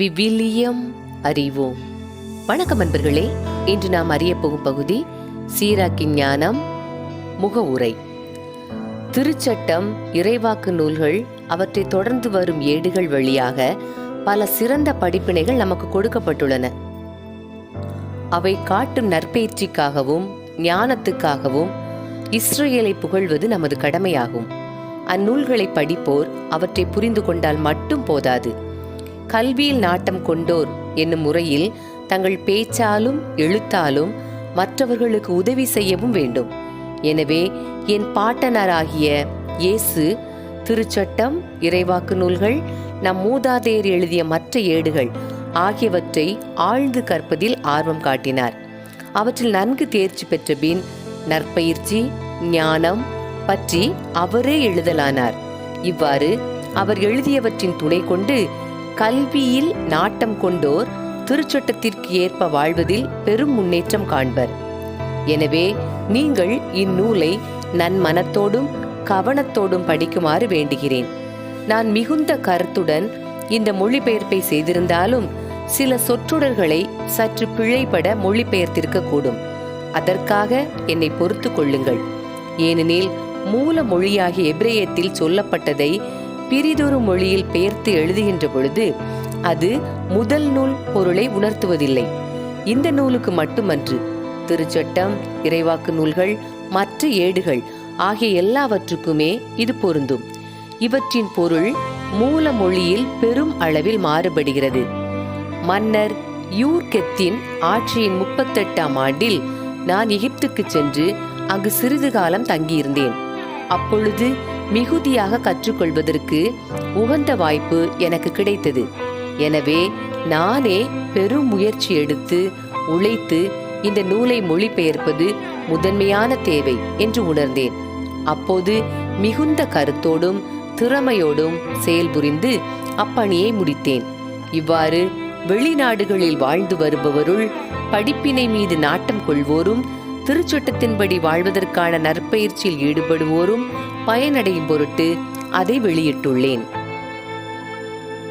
விவிலியம் அறிவோம். வணக்கம் அன்பர்களே. இன்று நாம் அறிய போகும் பகுதி சீராக்கின் ஞானம் முகவுரை. திருச்சட்டம், இறைவாக்கு நூல்கள், அவற்றை தொடர்ந்து வரும் ஏடுகள் வழியாக பல சிறந்த படிப்பினைகள் நமக்கு கொடுக்கப்பட்டுள்ளன. அவை காட்டும் நற்பயிற்சிக்காகவும் ஞானத்துக்காகவும் இஸ்ரேலை புகழ்வது நமது கடமையாகும். அந்நூல்களை படிப்போர் அவற்றை புரிந்து கொண்டால் மட்டும் போதாது, கல்வியில் நாட்டம் கொண்டோர் என்னும் முறையில் தங்கள் பேச்சாலும் எழுத்தாலும் மற்றவர்களுக்கு உதவி செய்யவும் வேண்டும். எனவே என் பாட்டனராகிய இயேசு திருச்சட்டம், இறைவாக்கு நூல்கள், நம் மூதாதையர் எழுதிய மற்ற ஏடுகள் ஆகியவற்றை ஆழ்ந்து கற்பதில் ஆர்வம் காட்டினார். அவற்றில் நன்கு தேர்ச்சி பெற்ற பின் நற்பயிற்சி, ஞானம் பற்றி அவரே எழுதலானார். இவ்வாறு அவர் எழுதியவற்றின் துணை கொண்டு கல்வியில் நாட்டம் கொண்டோர் திருச்சட்டத்திற்கு ஏற்ப வாழ்வதில் பெரும் முன்னேற்றம் காண்பர். எனவே நீங்கள் இந்நூலை நன்மனத்தோடும் கவனத்தோடும் படிக்குமாறு வேண்டுகிறேன். நான் மிகுந்த கருத்துடன் இந்த மொழிபெயர்ப்பை செய்திருந்தாலும் சில சொற்றொடர்களை சற்று பிழைபட மொழிபெயர்த்திருக்க கூடும். அதற்காக என்னை பொறுத்து கொள்ளுங்கள். ஏனெனில் மூல மொழியாகிய எபிரேயத்தில் சொல்லப்பட்டதை பிரிதொரு மொழியில் பெயர்த்து எழுதுகின்ற பொழுது அது முதல் நூல் பொருளை உணர்த்துவதில்லை. இந்த நூலுக்கு மட்டுமன்று, திருச்சட்டம், இறைவாக்கு நூல்கள், மற்ற ஏடுகள் ஆகிய எல்லாவற்றுக்குமே இது பொருந்தும். இவற்றின் பொருள் மூல மொழியில் பெரும் அளவில் மாறுபடுகிறது. மன்னர் யூர்கெத்தின் ஆட்சியின் 38ஆம் ஆண்டில் நான் எகிப்துக்கு சென்று அங்கு சிறிது காலம் தங்கியிருந்தேன். அப்பொழுது மிகுதியாக கற்றுக்கொள்வதற்கு உகந்த வாய்ப்பு எனக்கு கிடைத்தது. எனவே நானே பெரும் முயற்சி எடுத்து உழைத்து இந்த நூலை மொழிபெயர்ப்பது முதன்மையான தேவை என்று உணர்ந்தேன். அப்போது மிகுந்த கருத்தோடும் திறமையோடும் செயல்புரிந்து அப்பணியை முடித்தேன். இவ்வாறு வெளிநாடுகளில் வாழ்ந்து வருபவருள் படிப்பினை மீது நாட்டம் கொள்வோரும் திருச்சட்டத்தின்படி வாழ்வதற்கான நற்பயிற்சியில் ஈடுபடுவோரும் பயனடையும் பொருட்டு அதை வெளியிட்டுள்ளேன்.